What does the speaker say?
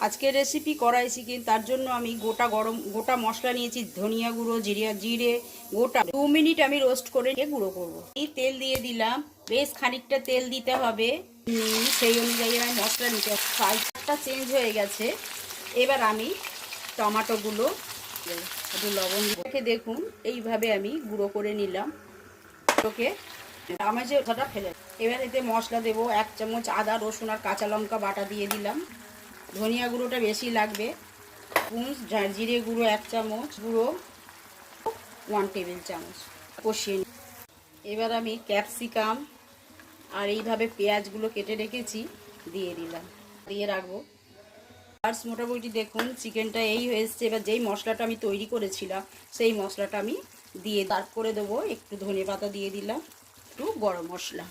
আজকের রেসিপি কড়াই চিকেন, তার জন্য আমি গোটা মশলা নিয়েছি। ধনিয়া গুঁড়ো, জিরে গোটা 2 মিনিট আমি রোস্ট করে নিয়ে গুঁড়ো করবো। এই তেল দিয়ে দিলাম, বেশ খানিকটা তেল দিতে হবে, সেই অনুযায়ী আমি মশলা নিতে হবে। কালারটা চেঞ্জ হয়ে গেছে। এবার আমি টমেটোগুলো একটু লবণ দিয়ে দেখুন এইভাবে আমি গুঁড়ো করে নিলাম। ওকে, আমি যে ওটা ফেলে এবার এতে মশলা দেবো। 1 চামচ আদা, রসুন আর কাঁচা লঙ্কা বাটা দিয়ে দিলাম। ধনিয়া গুঁড়োটা বেশি লাগবে। জিরে গুঁড়ো 1 চামচ, গুঁড়ো 1 টেবিল চামচ কষিয়ে নিই। এবার আমি ক্যাপসিকাম আর এইভাবে পেঁয়াজগুলো কেটে রেখেছি দিয়ে দিলাম, দিয়ে রাখবো। ফার্স্ট মোটামুটি দেখুন চিকেনটা এই হয়েছে। এবার যেই মশলাটা আমি তৈরি করেছিলাম সেই মশলাটা আমি দিয়ে সার্ভ করে দেবো। একটু ধনে পাতা দিয়ে দিলাম, একটু গরম মশলা।